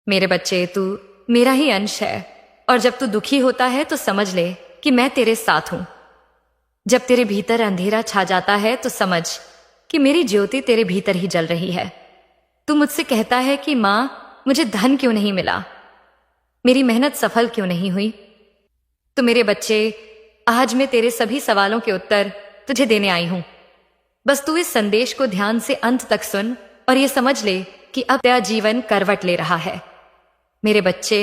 मेरे बच्चे, तू मेरा ही अंश है, और जब तू दुखी होता है तो समझ ले कि मैं तेरे साथ हूं। जब तेरे भीतर अंधेरा छा जाता है तो समझ कि मेरी ज्योति तेरे भीतर ही जल रही है। तू मुझसे कहता है कि मां, मुझे धन क्यों नहीं मिला, मेरी मेहनत सफल क्यों नहीं हुई। तो मेरे बच्चे, आज मैं तेरे सभी सवालों के उत्तर तुझे देने आई हूं। बस तू इस संदेश को ध्यान से अंत तक सुन और ये समझ ले कि अब तेरा जीवन करवट ले रहा है। मेरे बच्चे,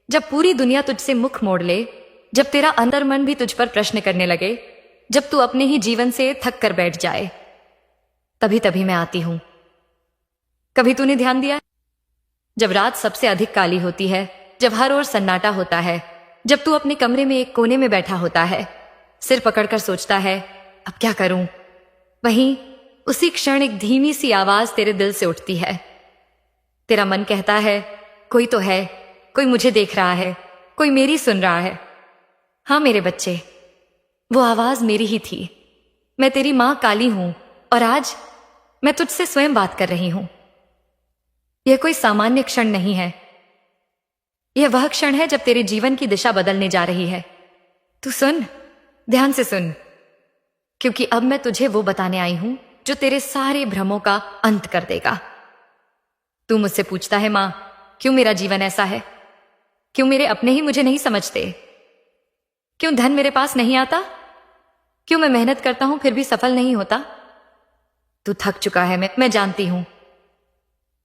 जब पूरी दुनिया तुझसे मुख मोड़ ले, जब तेरा अंतर मन भी तुझ पर प्रश्न करने लगे, जब तू अपने ही जीवन से थक कर बैठ जाए, तभी तभी मैं आती हूं। कभी तूने ध्यान दिया, जब रात सबसे अधिक काली होती है, जब हर ओर सन्नाटा होता है, जब तू अपने कमरे में एक कोने में बैठा होता है, सिर पकड़कर सोचता है अब क्या करूं, वहीं उसी क्षण एक धीमी सी आवाज तेरे दिल से उठती है। तेरा मन कहता है कोई तो है, कोई मुझे देख रहा है, कोई मेरी सुन रहा है। हाँ मेरे बच्चे, वो आवाज मेरी ही थी। मैं तेरी मां काली हूं और आज मैं तुझसे स्वयं बात कर रही हूं। यह कोई सामान्य क्षण नहीं है, यह वह क्षण है जब तेरे जीवन की दिशा बदलने जा रही है। तू सुन, ध्यान से सुन, क्योंकि अब मैं तुझे वो बताने आई हूं जो तेरे सारे भ्रमों का अंत कर देगा। तू मुझसे पूछता है मां, क्यों मेरा जीवन ऐसा है, क्यों मेरे अपने ही मुझे नहीं समझते, क्यों धन मेरे पास नहीं आता, क्यों मैं मेहनत करता हूं फिर भी सफल नहीं होता। तू थक चुका है, मैं जानती हूं।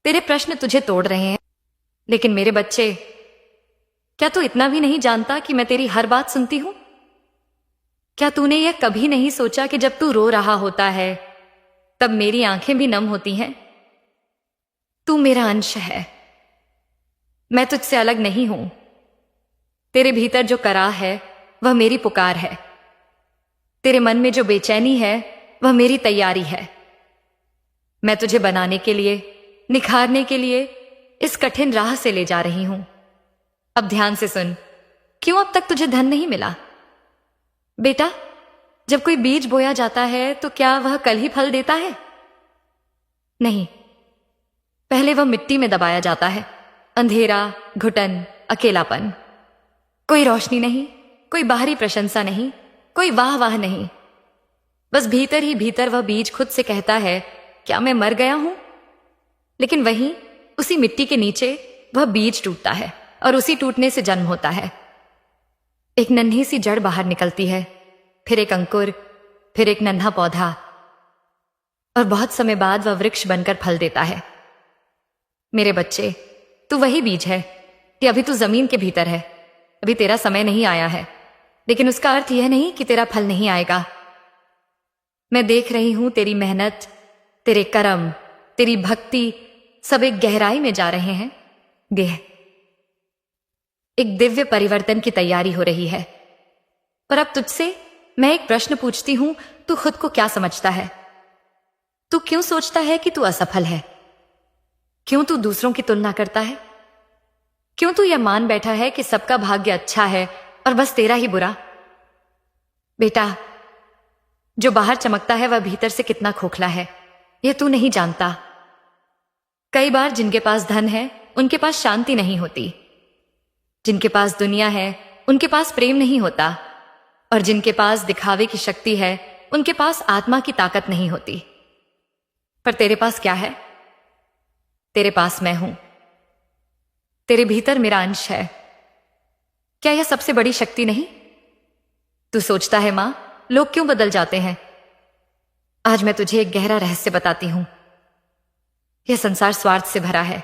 तेरे प्रश्न तुझे तोड़ रहे हैं, लेकिन मेरे बच्चे, क्या तू इतना भी नहीं जानता कि मैं तेरी हर बात सुनती हूं? क्या तूने यह कभी नहीं सोचा कि जब तू रो रहा होता है तब मेरी आंखें भी नम होती हैं? तू मेरा अंश है, मैं तुझसे अलग नहीं हूं। तेरे भीतर जो कराह है वह मेरी पुकार है, तेरे मन में जो बेचैनी है वह मेरी तैयारी है। मैं तुझे बनाने के लिए, निखारने के लिए इस कठिन राह से ले जा रही हूं। अब ध्यान से सुन, क्यों अब तक तुझे धन नहीं मिला? बेटा, जब कोई बीज बोया जाता है तो क्या वह कल ही फल देता है? नहीं, पहले वह मिट्टी में दबाया जाता है। अंधेरा, घुटन, अकेलापन, कोई रोशनी नहीं, कोई बाहरी प्रशंसा नहीं, कोई वाह वाह नहीं। बस भीतर ही भीतर वह बीज खुद से कहता है क्या मैं मर गया हूं? लेकिन वहीं उसी मिट्टी के नीचे वह बीज टूटता है और उसी टूटने से जन्म होता है। एक नन्ही सी जड़ बाहर निकलती है, फिर एक अंकुर, फिर एक नन्हा पौधा, और बहुत समय बाद वह वृक्ष बनकर फल देता है। मेरे बच्चे, तू वही बीज है कि अभी तू जमीन के भीतर है, अभी तेरा समय नहीं आया है, लेकिन उसका अर्थ यह नहीं कि तेरा फल नहीं आएगा। मैं देख रही हूं तेरी मेहनत, तेरे कर्म, तेरी भक्ति सब एक गहराई में जा रहे हैं। एक दिव्य परिवर्तन की तैयारी हो रही है। पर अब तुझसे मैं एक प्रश्न पूछती हूं, तू खुद को क्या समझता है? तू क्यों सोचता है कि तू असफल है? क्यों तू दूसरों की तुलना करता है? क्यों तू यह मान बैठा है कि सबका भाग्य अच्छा है और बस तेरा ही बुरा? बेटा, जो बाहर चमकता है वह भीतर से कितना खोखला है, यह तू नहीं जानता। कई बार जिनके पास धन है उनके पास शांति नहीं होती, जिनके पास दुनिया है उनके पास प्रेम नहीं होता, और जिनके पास दिखावे की शक्ति है उनके पास आत्मा की ताकत नहीं होती। पर तेरे पास क्या है? तेरे पास मैं हूं, तेरे भीतर मेरा अंश है। क्या यह सबसे बड़ी शक्ति नहीं? तू सोचता है मां, लोग क्यों बदल जाते हैं? आज मैं तुझे एक गहरा रहस्य बताती हूं। यह संसार स्वार्थ से भरा है।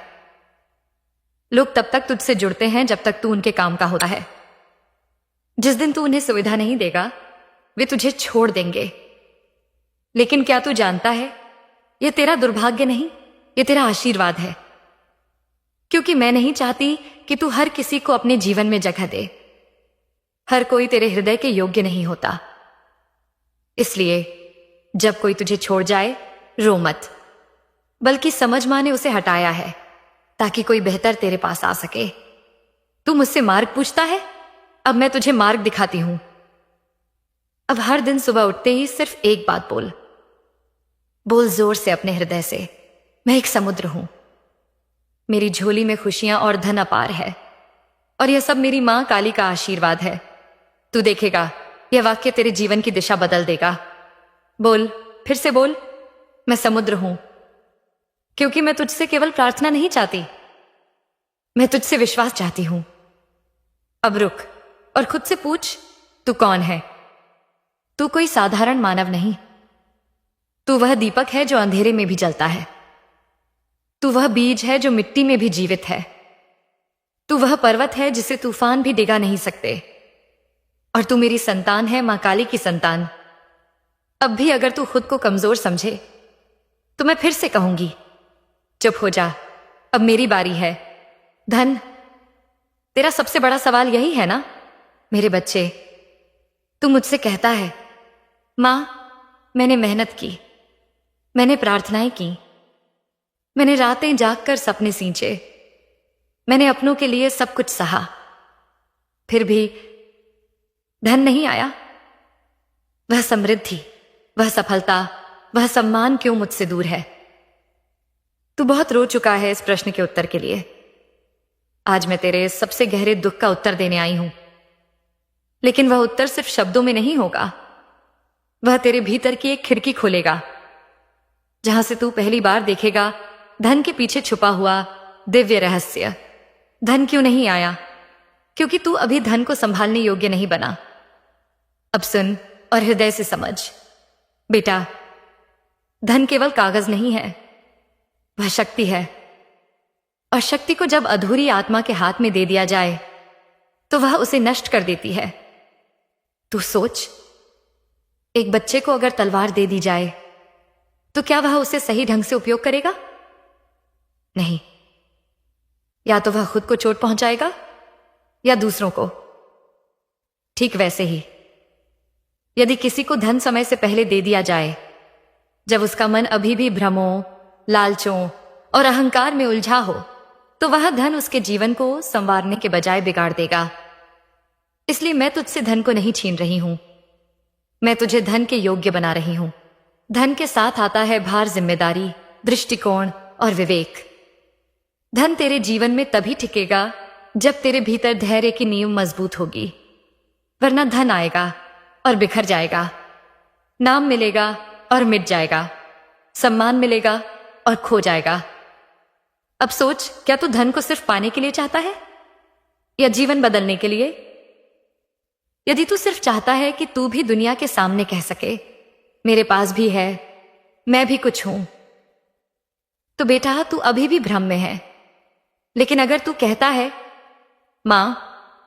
लोग तब तक तुझसे जुड़ते हैं जब तक तू उनके काम का होता है। जिस दिन तू उन्हें सुविधा नहीं देगा वे तुझे छोड़ देंगे। लेकिन क्या तू जानता है, यह तेरा दुर्भाग्य नहीं, यह तेरा आशीर्वाद है। क्योंकि मैं नहीं चाहती कि तू हर किसी को अपने जीवन में जगह दे। हर कोई तेरे हृदय के योग्य नहीं होता। इसलिए जब कोई तुझे छोड़ जाए, रो मत, बल्कि समझ मां ने उसे हटाया है ताकि कोई बेहतर तेरे पास आ सके। तू मुझसे मार्ग पूछता है, अब मैं तुझे मार्ग दिखाती हूं। अब हर दिन सुबह उठते ही सिर्फ एक बात बोल, बोल जोर से अपने हृदय से, मैं एक समुद्र हूं, मेरी झोली में खुशियां और धन अपार है, और यह सब मेरी मां काली का आशीर्वाद है। तू देखेगा, यह वाक्य तेरे जीवन की दिशा बदल देगा। बोल, फिर से बोल, मैं समुद्र हूं, क्योंकि मैं तुझसे केवल प्रार्थना नहीं चाहती, मैं तुझसे विश्वास चाहती हूं। अब रुक और खुद से पूछ, तू कौन है? तू कोई साधारण मानव नहीं। तू वह दीपक है जो अंधेरे में भी जलता है। तू वह बीज है जो मिट्टी में भी जीवित है। तू वह पर्वत है जिसे तूफान भी डिगा नहीं सकते। और तू मेरी संतान है, मां काली की संतान। अब भी अगर तू खुद को कमजोर समझे तो मैं फिर से कहूंगी, चुप हो जा, अब मेरी बारी है। धन, तेरा सबसे बड़ा सवाल यही है ना मेरे बच्चे? तू मुझसे कहता है, मां, मैंने मेहनत की, मैंने प्रार्थनाएं की, मैंने रातें जागकर सपने सींचे, मैंने अपनों के लिए सब कुछ सहा, फिर भी धन नहीं आया। वह समृद्धि, वह सफलता, वह सम्मान क्यों मुझसे दूर है? तू बहुत रो चुका है इस प्रश्न के उत्तर के लिए। आज मैं तेरे सबसे गहरे दुख का उत्तर देने आई हूं, लेकिन वह उत्तर सिर्फ शब्दों में नहीं होगा। वह तेरे भीतर की एक खिड़की खोलेगा, जहां से तू पहली बार देखेगा धन के पीछे छुपा हुआ दिव्य रहस्य। धन क्यों नहीं आया? क्योंकि तू अभी धन को संभालने योग्य नहीं बना। अब सुन और हृदय से समझ, बेटा, धन केवल कागज नहीं है, वह शक्ति है। और शक्ति को जब अधूरी आत्मा के हाथ में दे दिया जाए तो वह उसे नष्ट कर देती है। तू सोच, एक बच्चे को अगर तलवार दे दी जाए तो क्या वह उसे सही ढंग से उपयोग करेगा? नहीं, या तो वह खुद को चोट पहुंचाएगा या दूसरों को। ठीक वैसे ही यदि किसी को धन समय से पहले दे दिया जाए, जब उसका मन अभी भी भ्रमों, लालचों और अहंकार में उलझा हो, तो वह धन उसके जीवन को संवारने के बजाय बिगाड़ देगा। इसलिए मैं तुझसे धन को नहीं छीन रही हूं, मैं तुझे धन के योग्य बना रही हूं। धन के साथ आता है भार, जिम्मेदारी, दृष्टिकोण और विवेक। धन तेरे जीवन में तभी टिकेगा जब तेरे भीतर धैर्य की नींव मजबूत होगी, वरना धन आएगा और बिखर जाएगा, नाम मिलेगा और मिट जाएगा, सम्मान मिलेगा और खो जाएगा। अब सोच, क्या तू धन को सिर्फ पाने के लिए चाहता है या जीवन बदलने के लिए? यदि तू सिर्फ चाहता है कि तू भी दुनिया के सामने कह सके, मेरे पास भी है, मैं भी कुछ हूं, तो बेटा तू अभी भी भ्रम में है। लेकिन अगर तू कहता है, मां,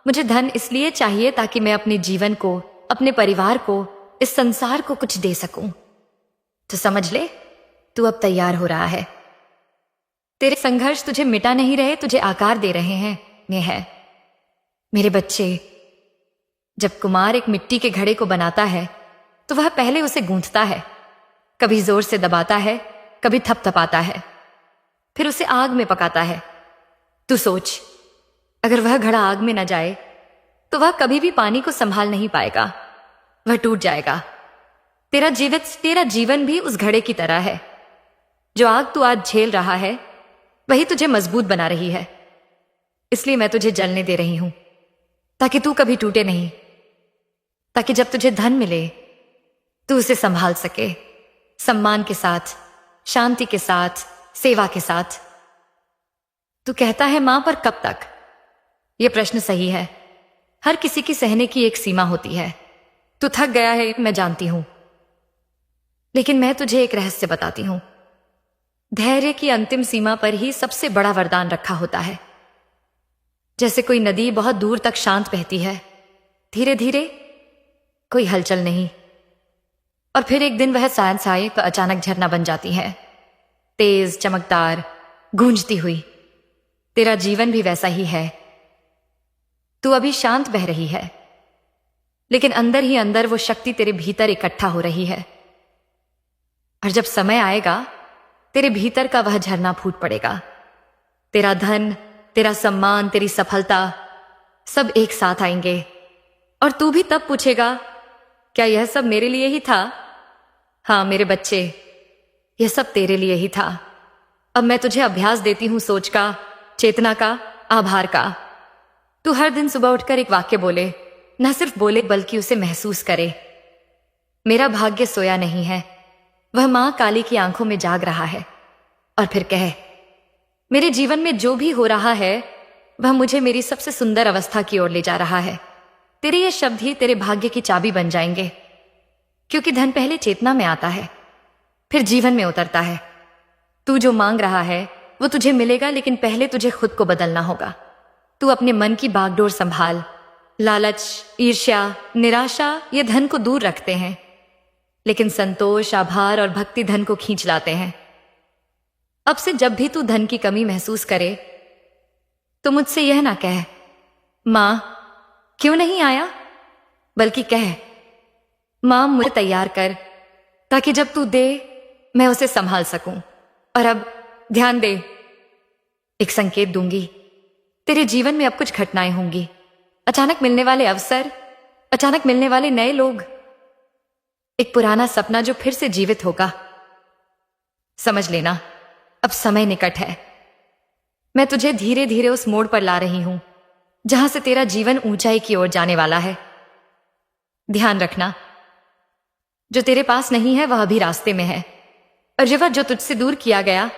मुझे धन इसलिए चाहिए ताकि मैं अपने जीवन को, अपने परिवार को, इस संसार को कुछ दे सकूं, तो समझ ले, तू अब तैयार हो रहा है। तेरे संघर्ष तुझे मिटा नहीं रहे, तुझे आकार दे रहे हैं। ये है मेरे बच्चे, जब कुम्हार एक मिट्टी के घड़े को बनाता है तो वह पहले उसे गूंथता है, कभी जोर से दबाता है, कभी थपथपाता है, फिर उसे आग में पकाता है। तू सोच, अगर वह घड़ा आग में न जाए तो वह कभी भी पानी को संभाल नहीं पाएगा, वह टूट जाएगा। तेरा जीवन भी उस घड़े की तरह है। जो आग तू आज झेल रहा है वही तुझे मजबूत बना रही है। इसलिए मैं तुझे जलने दे रही हूं, ताकि तू कभी टूटे नहीं, ताकि जब तुझे धन मिले तू उसे संभाल सके, सम्मान के साथ, शांति के साथ, सेवा के साथ। तू कहता है, मां, पर कब तक? यह प्रश्न सही है। हर किसी की सहने की एक सीमा होती है। तू थक गया है, मैं जानती हूं, लेकिन मैं तुझे एक रहस्य बताती हूं। धैर्य की अंतिम सीमा पर ही सबसे बड़ा वरदान रखा होता है। जैसे कोई नदी बहुत दूर तक शांत बहती है, धीरे धीरे, कोई हलचल नहीं, और फिर एक दिन वह साय अचानक झरना बन जाती है, तेज, चमकदार, गूंजती हुई। तेरा जीवन भी वैसा ही है। तू अभी शांत बह रही है, लेकिन अंदर ही अंदर वो शक्ति तेरे भीतर इकट्ठा हो रही है। और जब समय आएगा, तेरे भीतर का वह झरना फूट पड़ेगा। तेरा धन, तेरा सम्मान, तेरी सफलता सब एक साथ आएंगे, और तू भी तब पूछेगा, क्या यह सब मेरे लिए ही था? हाँ मेरे बच्चे, यह सब तेरे लिए ही था। अब मैं तुझे अभ्यास देती हूं सोच का, चेतना का, आभार का। तू हर दिन सुबह उठकर एक वाक्य बोले, न सिर्फ बोले बल्कि उसे महसूस करे। मेरा भाग्य सोया नहीं है, वह मां काली की आंखों में जाग रहा है। और फिर कहे, मेरे जीवन में जो भी हो रहा है वह मुझे मेरी सबसे सुंदर अवस्था की ओर ले जा रहा है। तेरे ये शब्द ही तेरे भाग्य की चाबी बन जाएंगे, क्योंकि धन पहले चेतना में आता है, फिर जीवन में उतरता है। तू जो मांग रहा है वो तुझे मिलेगा, लेकिन पहले तुझे खुद को बदलना होगा। तू अपने मन की बागडोर संभाल। लालच, ईर्ष्या, निराशा ये धन को दूर रखते हैं, लेकिन संतोष, आभार और भक्ति धन को खींच लाते हैं। अब से जब भी तू धन की कमी महसूस करे तो मुझसे यह ना कह, मां क्यों नहीं आया, बल्कि कह, मां मुझे तैयार कर, ताकि जब तू दे मैं उसे संभाल सकूं। और अब ध्यान दे, एक संकेत दूंगी। तेरे जीवन में अब कुछ घटनाएं होंगी, अचानक मिलने वाले अवसर, अचानक मिलने वाले नए लोग, एक पुराना सपना जो फिर से जीवित होगा। समझ लेना, अब समय निकट है। मैं तुझे धीरे धीरे उस मोड़ पर ला रही हूं जहां से तेरा जीवन ऊंचाई की ओर जाने वाला है। ध्यान रखना, जो तेरे पास नहीं है वह अभी रास्ते में है, और जो तुझसे दूर किया गया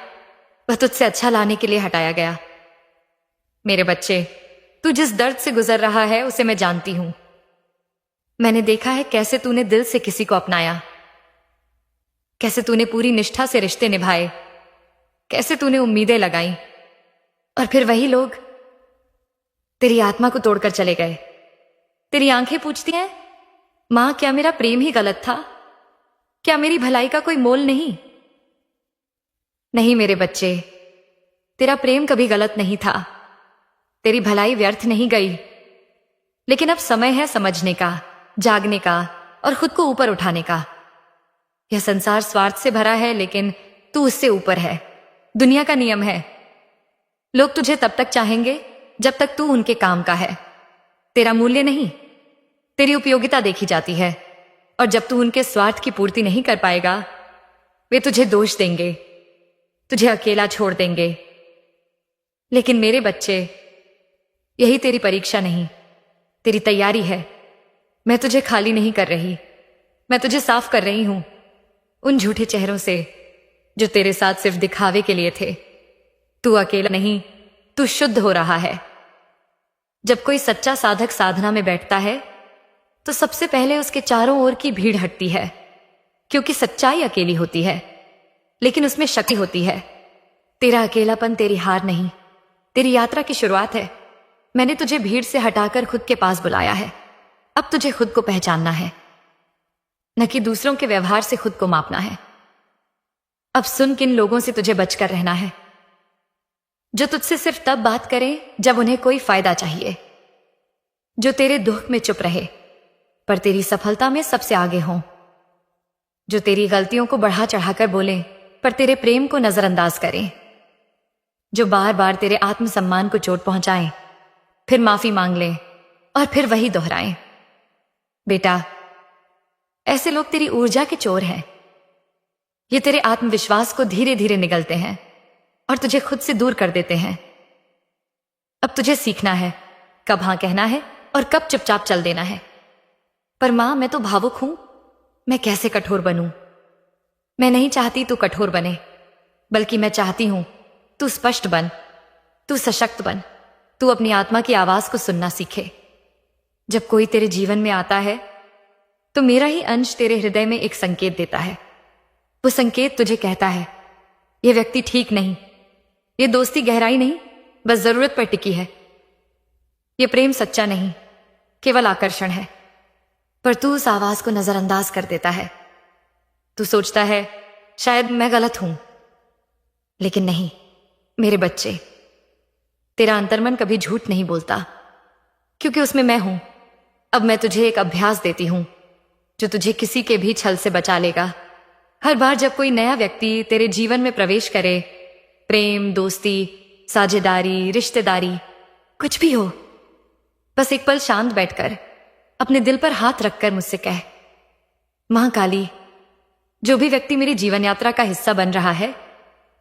वह तुझसे अच्छा लाने के लिए हटाया गया। मेरे बच्चे, तू जिस दर्द से गुजर रहा है उसे मैं जानती हूं। मैंने देखा है कैसे तूने दिल से किसी को अपनाया, कैसे तूने पूरी निष्ठा से रिश्ते निभाए, कैसे तूने उम्मीदें लगाई, और फिर वही लोग तेरी आत्मा को तोड़कर चले गए। तेरी आंखें पूछती हैं, मां क्या मेरा प्रेम ही गलत था? क्या मेरी भलाई का कोई मोल नहीं? नहीं मेरे बच्चे, तेरा प्रेम कभी गलत नहीं था, तेरी भलाई व्यर्थ नहीं गई। लेकिन अब समय है समझने का, जागने का और खुद को ऊपर उठाने का। यह संसार स्वार्थ से भरा है, लेकिन तू उससे ऊपर है। दुनिया का नियम है, लोग तुझे तब तक चाहेंगे जब तक तू उनके काम का है। तेरा मूल्य नहीं, तेरी उपयोगिता देखी जाती है, और जब तू उनके स्वार्थ की पूर्ति नहीं कर पाएगा वे तुझे दोष देंगे, तुझे अकेला छोड़ देंगे। लेकिन मेरे बच्चे, यही तेरी परीक्षा नहीं, तेरी तैयारी है। मैं तुझे खाली नहीं कर रही, मैं तुझे साफ कर रही हूं उन झूठे चेहरों से जो तेरे साथ सिर्फ दिखावे के लिए थे। तू अकेला नहीं, तू शुद्ध हो रहा है। जब कोई सच्चा साधक साधना में बैठता है तो सबसे पहले उसके चारों ओर की भीड़ हटती है, क्योंकि सच्चाई अकेली होती है लेकिन उसमें शक्ति होती है। तेरा अकेलापन तेरी हार नहीं, तेरी यात्रा की शुरुआत है। मैंने तुझे भीड़ से हटाकर खुद के पास बुलाया है। अब तुझे खुद को पहचानना है, न कि दूसरों के व्यवहार से खुद को मापना है। अब सुन, किन लोगों से तुझे बचकर रहना है, जो तुझसे सिर्फ तब बात करें जब उन्हें कोई फायदा चाहिए, जो तेरे दुख में चुप रहे पर तेरी सफलता में सबसे आगे हों, जो तेरी गलतियों को बढ़ा चढ़ाकर बोले पर तेरे प्रेम को नजरअंदाज करें, जो बार बार तेरे आत्मसम्मान को चोट पहुंचाएं, फिर माफी मांग लें और फिर वही दोहराएं। बेटा, ऐसे लोग तेरी ऊर्जा के चोर हैं। ये तेरे आत्मविश्वास को धीरे धीरे निगलते हैं और तुझे खुद से दूर कर देते हैं। अब तुझे सीखना है कब हां कहना है और कब चुपचाप चल देना है। पर मां, मैं तो भावुक हूं, मैं कैसे कठोर बनूं? मैं नहीं चाहती तू कठोर बने, बल्कि मैं चाहती हूं तू स्पष्ट बन, तू सशक्त बन, तू अपनी आत्मा की आवाज को सुनना सीखे। जब कोई तेरे जीवन में आता है तो मेरा ही अंश तेरे हृदय में एक संकेत देता है। वो संकेत तुझे कहता है, यह व्यक्ति ठीक नहीं, यह दोस्ती गहराई नहीं, बस जरूरत पर टिकी है। यह प्रेम सच्चा नहीं, केवल आकर्षण है। पर तू उस आवाज को नजरअंदाज कर देता है। तू सोचता है शायद मैं गलत हूं, लेकिन नहीं मेरे बच्चे, तेरा अंतर्मन कभी झूठ नहीं बोलता, क्योंकि उसमें मैं हूं। अब मैं तुझे एक अभ्यास देती हूं जो तुझे किसी के भी छल से बचा लेगा। हर बार जब कोई नया व्यक्ति तेरे जीवन में प्रवेश करे, प्रेम, दोस्ती, साझेदारी, रिश्तेदारी, कुछ भी हो, बस एक पल शांत बैठकर अपने दिल पर हाथ रखकर मुझसे कह, मां काली, जो भी व्यक्ति मेरी जीवन यात्रा का हिस्सा बन रहा है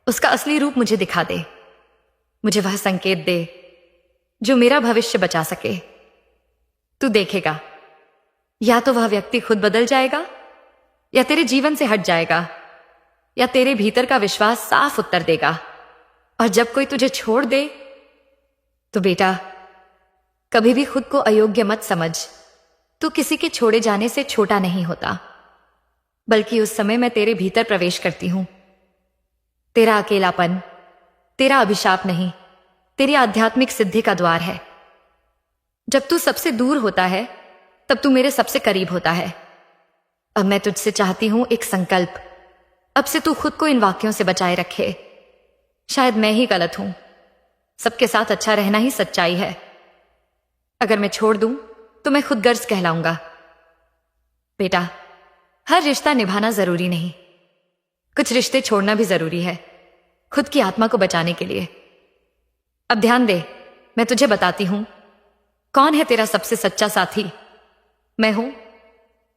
उसका असली रूप मुझे दिखा दे। मुझे वह संकेत दे जो मेरा भविष्य बचा सके। तू देखेगा, या तो वह व्यक्ति खुद बदल जाएगा, या तेरे जीवन से हट जाएगा, या तेरे भीतर का विश्वास साफ उत्तर देगा। और जब कोई तुझे छोड़ दे तो बेटा, कभी भी खुद को अयोग्य मत समझ। तू किसी के छोड़े जाने से छोटा नहीं होता, बल्कि उस समय मैं तेरे भीतर प्रवेश करती हूं। तेरा अकेलापन तेरा अभिशाप नहीं, तेरी आध्यात्मिक सिद्धि का द्वार है। जब तू सबसे दूर होता है तब तू मेरे सबसे करीब होता है। अब मैं तुझसे चाहती हूं एक संकल्प। अब से तू खुद को इन वाक्यों से बचाए रखे। शायद मैं ही गलत हूं, सबके साथ अच्छा रहना ही सच्चाई है। अगर मैं छोड़ दूं तो मैं खुद गर्ज कहलाऊंगा। बेटा, हर रिश्ता निभाना जरूरी नहीं, कुछ रिश्ते छोड़ना भी जरूरी है, खुद की आत्मा को बचाने के लिए। अब ध्यान दे, मैं तुझे बताती हूं कौन है तेरा सबसे सच्चा साथी। मैं हूं।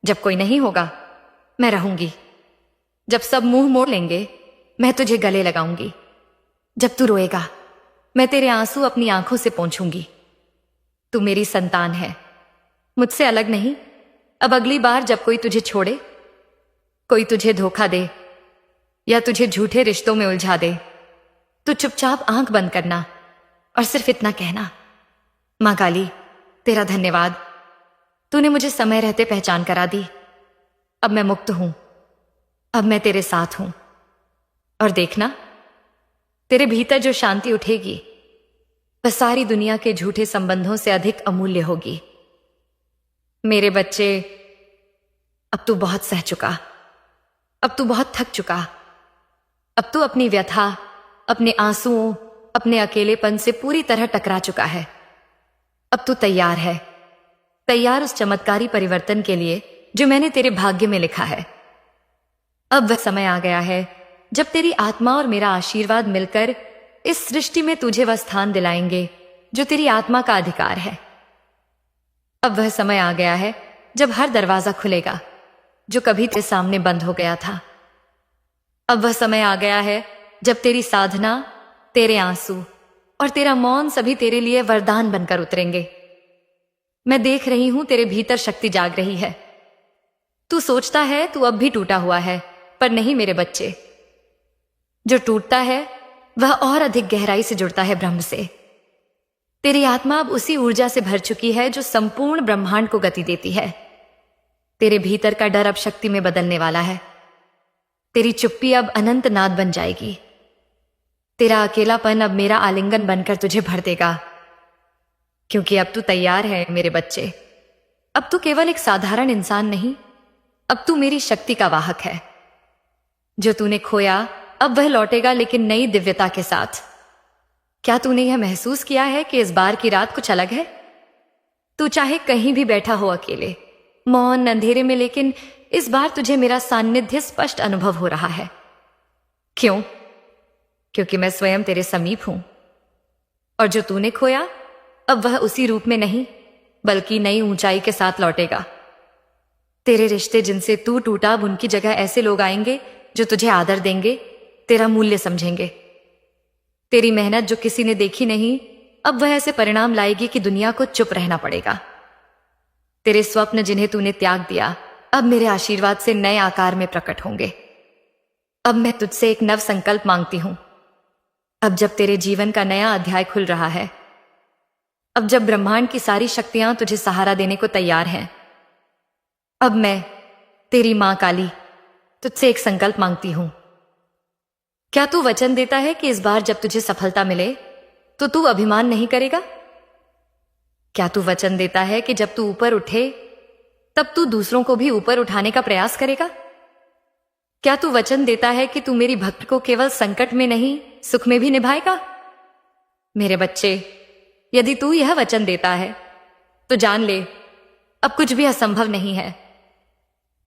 जब कोई नहीं होगा मैं रहूंगी। जब सब मुंह मोड़ लेंगे मैं तुझे गले लगाऊंगी। जब तू रोएगा मैं तेरे आंसू अपनी आंखों से पोंछूंगी। तू मेरी संतान है, मुझसे अलग नहीं। अब अगली बार जब कोई तुझे छोड़े, कोई तुझे धोखा दे या तुझे झूठे रिश्तों में उलझा दे, तो चुपचाप आंख बंद करना और सिर्फ इतना कहना, मां काली तेरा धन्यवाद, तूने मुझे समय रहते पहचान करा दी। अब मैं मुक्त हूं, अब मैं तेरे साथ हूं। और देखना, तेरे भीतर जो शांति उठेगी वह सारी दुनिया के झूठे संबंधों से अधिक अमूल्य होगी। मेरे बच्चे, अब तू बहुत सह चुका, अब तू बहुत थक चुका। अब तू अपनी व्यथा, अपने आंसुओं, अपने अकेलेपन से पूरी तरह टकरा चुका है। अब तू तैयार है, तैयार उस चमत्कारी परिवर्तन के लिए जो मैंने तेरे भाग्य में लिखा है। अब वह समय आ गया है जब तेरी आत्मा और मेरा आशीर्वाद मिलकर इस सृष्टि में तुझे वह स्थान दिलाएंगे जो तेरी आत्मा का अधिकार है। अब वह समय आ गया है जब हर दरवाजा खुलेगा जो कभी तेरे सामने बंद हो गया था। अब वह समय आ गया है जब तेरी साधना, तेरे आंसू और तेरा मौन सभी तेरे लिए वरदान बनकर उतरेंगे। मैं देख रही हूं तेरे भीतर शक्ति जाग रही है। तू सोचता है तू अब भी टूटा हुआ है, पर नहीं मेरे बच्चे। जो टूटता है वह और अधिक गहराई से जुड़ता है ब्रह्म से। तेरी आत्मा अब उसी ऊर्जा से भर चुकी है जो संपूर्ण ब्रह्मांड को गति देती है। तेरे भीतर का डर अब शक्ति में बदलने वाला है। तेरी चुप्पी अब अनंत नाद बन जाएगी। तेरा अकेलापन अब मेरा आलिंगन बनकर तुझे भर देगा, क्योंकि अब तू तैयार है मेरे बच्चे। अब तू केवल एक साधारण इंसान नहीं, अब तू मेरी शक्ति का वाहक है। जो तूने खोया अब वह लौटेगा, लेकिन नई दिव्यता के साथ। क्या तूने यह महसूस किया है कि इस बार की रात कुछ अलग है? तू चाहे कहीं भी बैठा हो अकेले, मौन, अंधेरे में, लेकिन इस बार तुझे मेरा सान्निध्य स्पष्ट अनुभव हो रहा है। क्यों? क्योंकि मैं स्वयं तेरे समीप हूं। और जो तूने खोया अब वह उसी रूप में नहीं, बल्कि नई ऊंचाई के साथ लौटेगा। तेरे रिश्ते जिनसे तू टूटा, अब उनकी जगह ऐसे लोग आएंगे जो तुझे आदर देंगे, तेरा मूल्य समझेंगे। तेरी मेहनत जो किसी ने देखी नहीं, अब वह ऐसे परिणाम लाएगी कि दुनिया को चुप रहना पड़ेगा। तेरे स्वप्न जिन्हें तूने त्याग दिया, अब मेरे आशीर्वाद से नए आकार में प्रकट होंगे। अब मैं तुझसे एक नव संकल्प मांगती हूं। अब जब तेरे जीवन का नया अध्याय खुल रहा है, अब जब ब्रह्मांड की सारी शक्तियां तुझे सहारा देने को तैयार हैं, अब मैं तेरी मां काली तुझसे एक संकल्प मांगती हूं। क्या तू वचन देता है कि इस बार जब तुझे सफलता मिले तो तू अभिमान नहीं करेगा? क्या तू वचन देता है कि जब तू ऊपर उठे तब तू दूसरों को भी ऊपर उठाने का प्रयास करेगा? क्या तू वचन देता है कि तू मेरी भक्त को केवल संकट में नहीं, सुख में भी निभाएगा? मेरे बच्चे, यदि तू यह वचन देता है तो जान ले, अब कुछ भी असंभव नहीं है।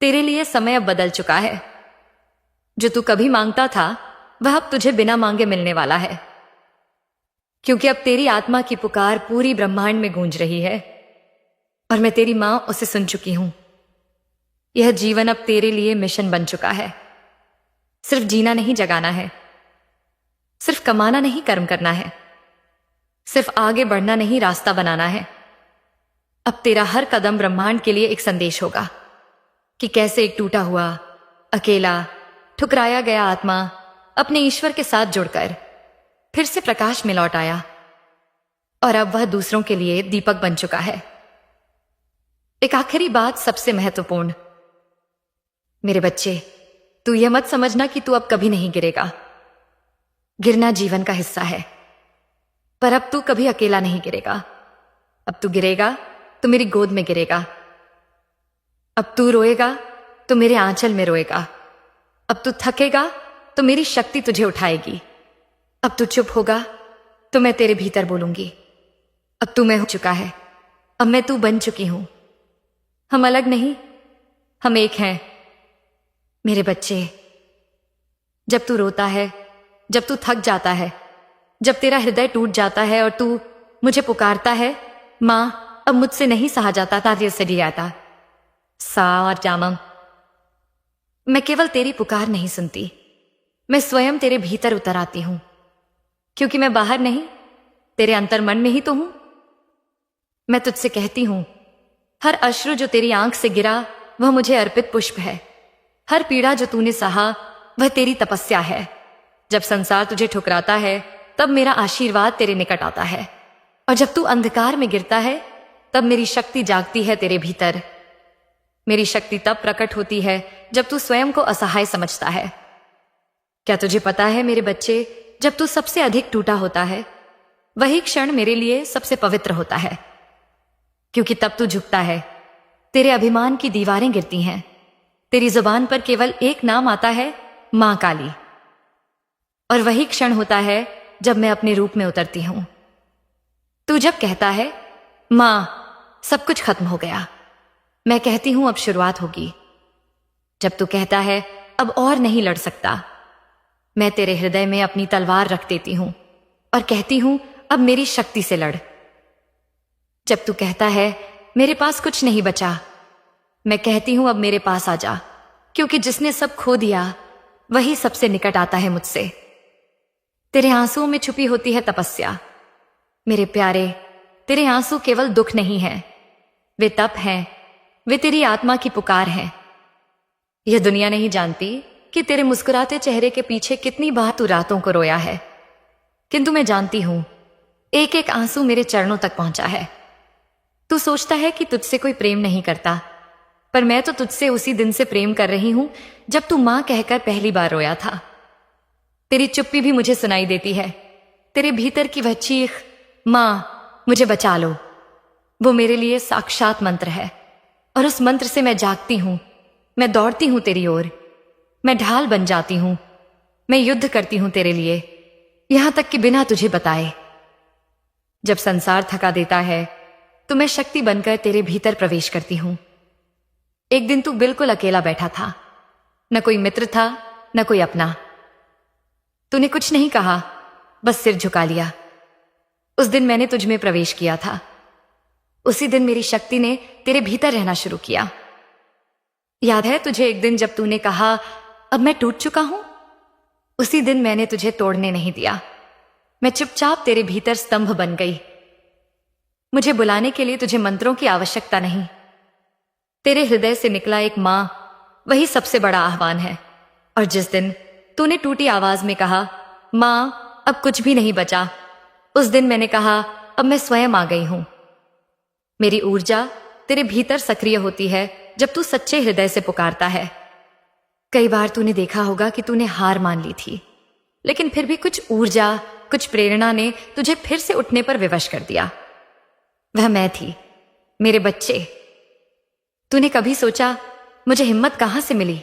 तेरे लिए समय अब बदल चुका है। जो तू कभी मांगता था वह अब तुझे बिना मांगे मिलने वाला है, क्योंकि अब तेरी आत्मा की पुकार पूरी ब्रह्मांड में गूंज रही है और मैं तेरी मां उसे सुन चुकी हूं। यह जीवन अब तेरे लिए मिशन बन चुका है। सिर्फ जीना नहीं, जगाना है। सिर्फ कमाना नहीं, कर्म करना है। सिर्फ आगे बढ़ना नहीं, रास्ता बनाना है। अब तेरा हर कदम ब्रह्मांड के लिए एक संदेश होगा कि कैसे एक टूटा हुआ, अकेला, ठुकराया गया आत्मा अपने ईश्वर के साथ जुड़कर फिर से प्रकाश में लौट आया और अब वह दूसरों के लिए दीपक बन चुका है। एक आखिरी बात, सबसे महत्वपूर्ण, मेरे बच्चे, तू यह मत समझना कि तू अब कभी नहीं गिरेगा। गिरना जीवन का हिस्सा है, पर अब तू कभी अकेला नहीं गिरेगा। अब तू गिरेगा तो मेरी गोद में गिरेगा। अब तू रोएगा तो मेरे आंचल में रोएगा। अब तू थकेगा तो मेरी शक्ति तुझे उठाएगी। अब तू चुप होगा तो मैं तेरे भीतर बोलूंगी। अब तू मैं हो चुका है, अब मैं तू बन चुकी हूं। हम अलग नहीं, हम एक हैं। मेरे बच्चे, जब तू रोता है, जब तू थक जाता है, जब तेरा हृदय टूट जाता है और तू मुझे पुकारता है, मां अब मुझसे नहीं सहा जाता, तार्य से भी आता सा और जामम, मैं केवल तेरी पुकार नहीं सुनती, मैं स्वयं तेरे भीतर उतर आती हूं, क्योंकि मैं बाहर नहीं, तेरे अंतर मन में ही तो हूं। मैं तुझसे कहती हूं, हर अश्रु जो तेरी आंख से गिरा वह मुझे अर्पित पुष्प है। हर पीड़ा जो तूने सहा वह तेरी तपस्या है। जब संसार तुझे ठुकराता है तब मेरा आशीर्वाद तेरे निकट आता है, और जब तू अंधकार में गिरता है तब मेरी शक्ति जागती है तेरे भीतर। मेरी शक्ति तब प्रकट होती है जब तू स्वयं को असहाय समझता है। क्या तुझे पता है मेरे बच्चे, जब तू सबसे अधिक टूटा होता है वही क्षण मेरे लिए सबसे पवित्र होता है, क्योंकि तब तू झुकता है, तेरे अभिमान की दीवारें गिरती हैं, तेरी जुबान पर केवल एक नाम आता है, मां काली। और वही क्षण होता है जब मैं अपने रूप में उतरती हूं। तू जब कहता है, मां सब कुछ खत्म हो गया, मैं कहती हूं अब शुरुआत होगी। जब तू कहता है, अब और नहीं लड़ सकता, मैं तेरे हृदय में अपनी तलवार रख देती हूं और कहती हूं, अब मेरी शक्ति से लड़। जब तू कहता है, मेरे पास कुछ नहीं बचा, मैं कहती हूं, अब मेरे पास आ जा, क्योंकि जिसने सब खो दिया वही सबसे निकट आता है मुझसे। तेरे आंसुओं में छुपी होती है तपस्या। मेरे प्यारे, तेरे आंसू केवल दुख नहीं है, वे तप हैं, वे तेरी आत्मा की पुकार हैं। यह दुनिया नहीं जानती कि तेरे मुस्कुराते चेहरे के पीछे कितनी बार तू रातों को रोया है, किंतु मैं जानती हूं एक एक आंसू मेरे चरणों तक पहुंचा है। तू सोचता है कि तुझसे कोई प्रेम नहीं करता, पर मैं तो तुझसे उसी दिन से प्रेम कर रही हूं जब तू मां कहकर पहली बार रोया था। तेरी चुप्पी भी मुझे सुनाई देती है, तेरे भीतर की वह चीख, मां मुझे बचा लो, वो मेरे लिए साक्षात मंत्र है। और उस मंत्र से मैं जागती हूं, मैं दौड़ती हूं तेरी ओर, मैं ढाल बन जाती हूं, मैं युद्ध करती हूं तेरे लिए, यहां तक कि बिना तुझे बताए। जब संसार थका देता है तो मैं शक्ति बनकर तेरे भीतर प्रवेश करती हूं। एक दिन तू बिल्कुल अकेला बैठा था, न कोई मित्र था, न कोई अपना। तूने कुछ नहीं कहा, बस सिर झुका लिया। उस दिन मैंने तुझ में प्रवेश किया था। उसी दिन मेरी शक्ति ने तेरे भीतर रहना शुरू किया। याद है तुझे एक दिन जब तूने कहा, अब मैं टूट चुका हूं? उसी दिन मैंने तुझे तोड़ने नहीं दिया, मैं चुपचाप तेरे भीतर स्तंभ बन गई। मुझे बुलाने के लिए तुझे मंत्रों की आवश्यकता नहीं, तेरे हृदय से निकला एक मां, वही सबसे बड़ा आह्वान है। और जिस दिन तूने टूटी आवाज में कहा, मां अब कुछ भी नहीं बचा, उस दिन मैंने कहा, अब मैं स्वयं आ गई हूं। मेरी ऊर्जा तेरे भीतर सक्रिय होती है जब तू सच्चे हृदय से पुकारता है। कई बार तूने देखा होगा कि तूने हार मान ली थी, लेकिन फिर भी कुछ ऊर्जा, कुछ प्रेरणा ने तुझे फिर से उठने पर विवश कर दिया। वह मैं थी। मेरे बच्चे, तूने कभी सोचा मुझे हिम्मत कहां से मिली?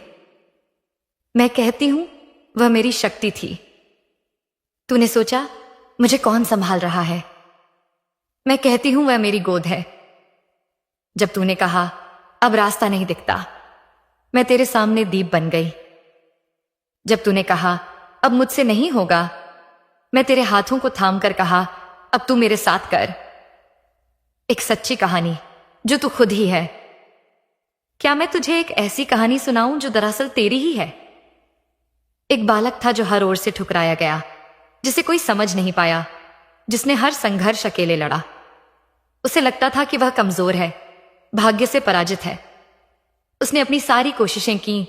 मैं कहती हूं वह मेरी शक्ति थी। तूने सोचा मुझे कौन संभाल रहा है? मैं कहती हूं वह मेरी गोद है। जब तूने कहा अब रास्ता नहीं दिखता, मैं तेरे सामने दीप बन गई। जब तूने कहा अब मुझसे नहीं होगा, मैं तेरे हाथों को थामकर कहा, अब तू मेरे साथ कर। एक सच्ची कहानी जो तू खुद ही है। क्या मैं तुझे एक ऐसी कहानी सुनाऊं जो दरअसल तेरी ही है? एक बालक था जो हर ओर से ठुकराया गया, जिसे कोई समझ नहीं पाया। जिसने हर संघर्ष अकेले लड़ा। उसे लगता था कि वह कमजोर है, भाग्य से पराजित है। उसने अपनी सारी कोशिशें की,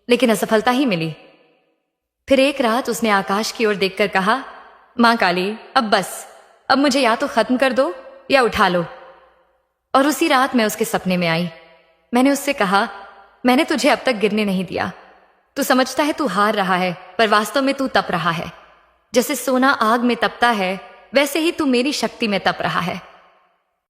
लेकिन असफलता ही मिली। फिर एक रात उसने आकाश की ओर देखकर कहा, मां काली, अब बस, अब मुझे या तो खत्म कर दो या उठा लो। और उसी रात मैं उसके सपने में आई। मैंने उससे कहा, मैंने तुझे अब तक गिरने नहीं दिया। तू समझता है तू हार रहा है, पर वास्तव में तू तप रहा है। जैसे सोना आग में तपता है, वैसे ही तू मेरी शक्ति में तप रहा है।